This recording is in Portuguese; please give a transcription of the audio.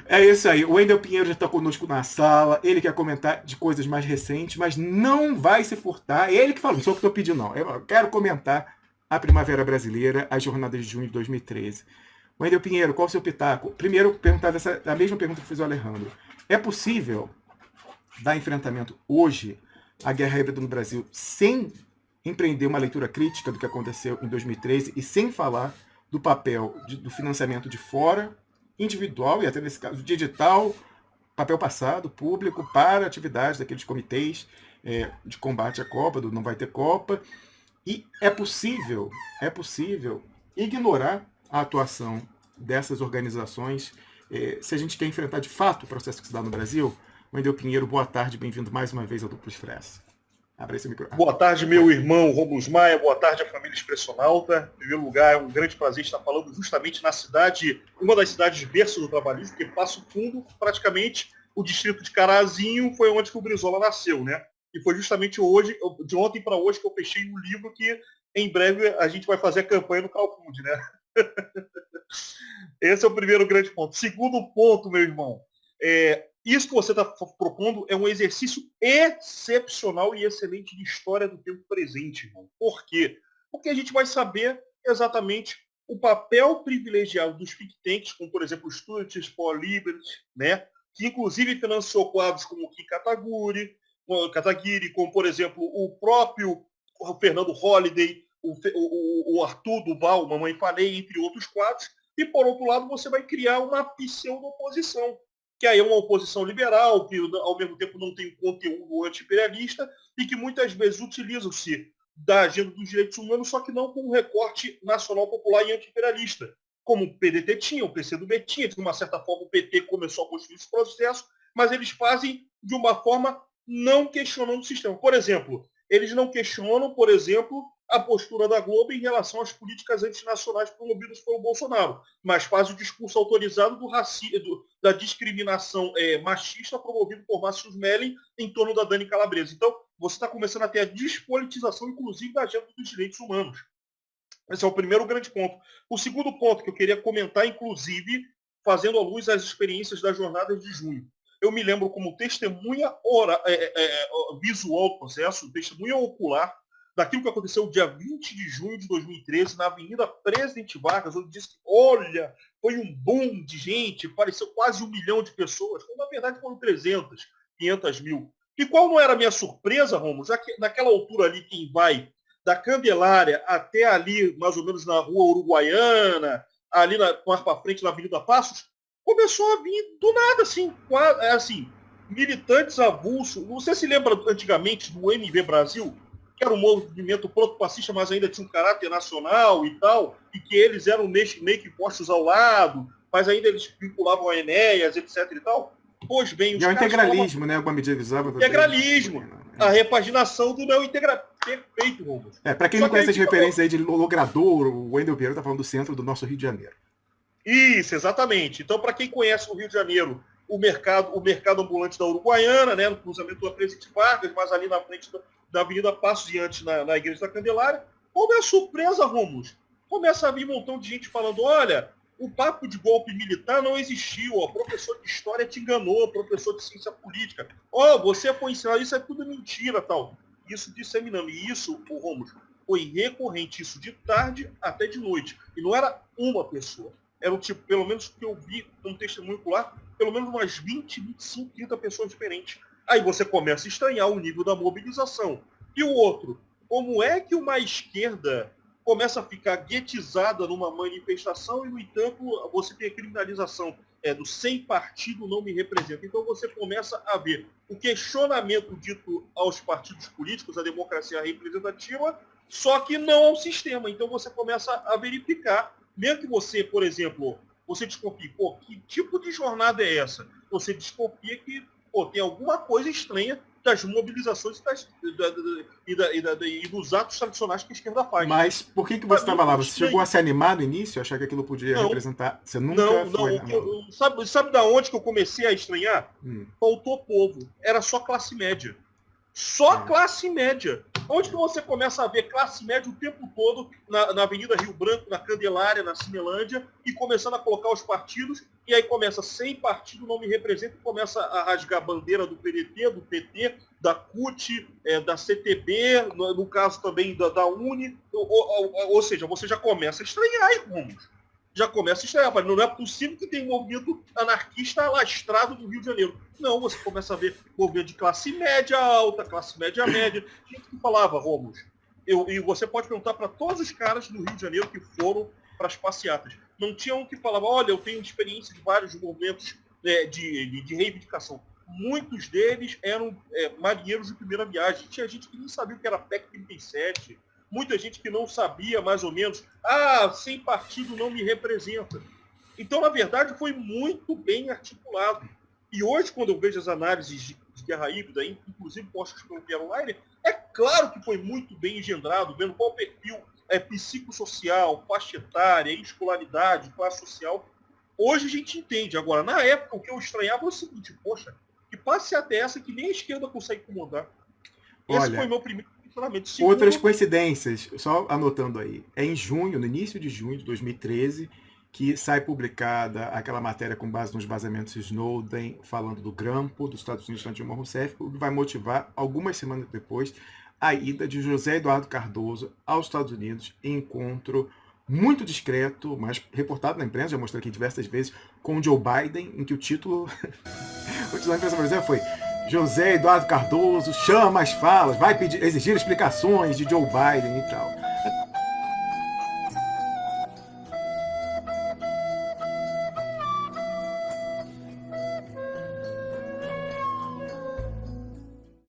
É isso aí. O Wendel Pinheiro já está conosco na sala. Ele quer comentar de coisas mais recentes, mas não vai se furtar. É ele que falou, não sou eu que estou pedindo, não. Eu quero comentar a Primavera Brasileira, as jornadas de junho de 2013. Wendel Pinheiro, qual o seu pitaco? Primeiro, perguntar a mesma pergunta que fez o Alejandro. É possível dar enfrentamento hoje à guerra híbrida no Brasil sem empreender uma leitura crítica do que aconteceu em 2013 e sem falar do papel do financiamento de fora, individual e até nesse caso digital, papel passado, público, para atividades daqueles comitês de combate à Copa, do Não Vai Ter Copa. E é possível ignorar a atuação dessas organizações se a gente quer enfrentar de fato o processo que se dá no Brasil. Wendel Pinheiro, boa tarde, bem-vindo mais uma vez ao Duplo Expresso. Abra esse microfone. Boa tarde, meu irmão Rômulo Maia, boa tarde à família Expressionauta. Em primeiro lugar, é um grande prazer estar falando justamente na cidade, uma das cidades berço do trabalhismo, porque Passo Fundo, praticamente, o distrito de Carazinho foi onde que o Brizola nasceu, né? E foi justamente hoje, de ontem para hoje, que eu fechei um livro que, em breve, a gente vai fazer a campanha no Crowdfunding, né? Esse é o primeiro grande ponto. Segundo ponto, meu irmão, isso que você está propondo é um exercício excepcional e excelente de história do tempo presente, irmão. Por quê? Porque a gente vai saber exatamente o papel privilegiado dos think tanks, como, por exemplo, o Students for Liberty, né? Que inclusive financiou quadros como o Kim Kataguiri, como, por exemplo, o próprio Fernando Holliday, o Arthur Duval, Mamãe Falei, entre outros quadros. E, por outro lado, você vai criar uma pseudo-oposição, que aí é uma oposição liberal, que ao mesmo tempo não tem conteúdo anti-imperialista e que muitas vezes utilizam-se da agenda dos direitos humanos, só que não com um recorte nacional popular e anti-imperialista, como o PDT tinha, o PCdoB tinha, de uma certa forma o PT começou a construir esse processo, mas eles fazem de uma forma não questionando o sistema. Por exemplo, eles não questionam, por exemplo, a postura da Globo em relação às políticas antinacionais promovidas pelo Bolsonaro, mas faz o discurso autorizado do racismo, da discriminação machista promovido por Márcio Smelling em torno da Dani Calabresa. Então, você está começando a ter a despolitização, inclusive, da agenda dos direitos humanos. Esse é o primeiro grande ponto. O segundo ponto que eu queria comentar, inclusive, fazendo à luz as experiências das jornadas de junho. Eu me lembro como testemunha visual do processo, testemunha ocular, daquilo que aconteceu dia 20 de junho de 2013, na Avenida Presidente Vargas, onde disse que, olha, foi um boom de gente, pareceu quase 1 milhão de pessoas, quando na verdade foram 300, 500 mil. E qual não era a minha surpresa, Romulo? Já que naquela altura ali, quem vai da Candelária até ali, mais ou menos na rua Uruguaiana, ali mais para frente na Avenida Passos, começou a vir do nada, assim, militantes avulsos. Você se lembra antigamente do MV Brasil, que era um movimento proto-fascista, mas ainda tinha um caráter nacional e tal, e que eles eram meio que postos ao lado, mas ainda eles vinculavam a Enéas, etc. e tal? Pois bem, os caras... É o integralismo, né? Alguma medida visava... Integralismo. A repaginação do neo-integralismo. Perfeito, Romulo. Para quem não conhece as referências aí de logrador, o Wendel Pinheiro está falando do centro do nosso Rio de Janeiro. Isso, exatamente. Então, para quem conhece o Rio de Janeiro, o mercado ambulante da Uruguaiana, né, no cruzamento da Presidente Vargas, mas ali na frente da Avenida Passos e antes na Igreja da Candelária, como é surpresa, Romulo? Começa a vir um montão de gente falando, olha, o papo de golpe militar não existiu, ó, professor de história te enganou, professor de ciência política, ó, você foi ensinado, isso é tudo mentira, tal. Isso disseminando, e isso, Romulo, foi recorrente, isso de tarde até de noite, e não era uma pessoa. Era o tipo, pelo menos que eu vi um testemunho lá, pelo menos umas 20, 25, 30 pessoas diferentes. Aí você começa a estranhar o nível da mobilização. E o outro, como é que uma esquerda começa a ficar guetizada numa manifestação e, no entanto, você tem a criminalização do sem partido não me representa. Então você começa a ver o questionamento dito aos partidos políticos, a democracia representativa, só que não ao sistema. Então você começa a verificar, mesmo que você, por exemplo, você desconfie, pô, que tipo de jornada é essa? Você desconfia que, pô, tem alguma coisa estranha das mobilizações e dos atos tradicionais que a esquerda faz. Mas por que você estava lá? Você chegou a se animar no início? Achar que aquilo podia representar? Você nunca foi... Sabe da onde que eu comecei a estranhar? Faltou povo. Era só classe média. Só classe média. Onde que você começa a ver classe média o tempo todo na Avenida Rio Branco, na Candelária, na Cinelândia, e começando a colocar os partidos, e aí começa, sem partido não me representa, e começa a rasgar a bandeira do PDT, do PT, da CUT, da CTB, no caso também da UNE, ou seja, você já começa a estranhar aí, rumos. Já começa a estranhar, mas não é possível que tenha um movimento anarquista alastrado no Rio de Janeiro. Não, você começa a ver movimento de classe média alta, classe média média. Gente que falava, Rômulo, e você pode perguntar para todos os caras do Rio de Janeiro que foram para as passeatas. Não tinha um que falava, olha, eu tenho experiência de vários movimentos de reivindicação. Muitos deles eram marinheiros de primeira viagem. Tinha gente que nem sabia o que era PEC 37. Muita gente que não sabia, mais ou menos, sem partido não me representa. Então, na verdade, foi muito bem articulado. E hoje, quando eu vejo as análises de guerra híbrida, inclusive postas pelo Pierre Online, é claro que foi muito bem engendrado, vendo qual perfil psicossocial, faixa etária, escolaridade, classe social. Hoje a gente entende. Agora, na época, o que eu estranhava é o seguinte, poxa, que passe até essa que nem a esquerda consegue comandar. Esse foi o meu primeiro. Outras coincidências, só anotando aí, é em junho, no início de junho de 2013, que sai publicada aquela matéria com base nos vazamentos Snowden, falando do grampo dos Estados Unidos na Dilma Rousseff, que vai motivar, algumas semanas depois, a ida de José Eduardo Cardoso aos Estados Unidos, em encontro muito discreto, mas reportado na imprensa, já mostrei aqui diversas vezes, com Joe Biden, em que o título da imprensa brasileira foi José Eduardo Cardoso chama as falas, vai exigir explicações de Joe Biden e tal.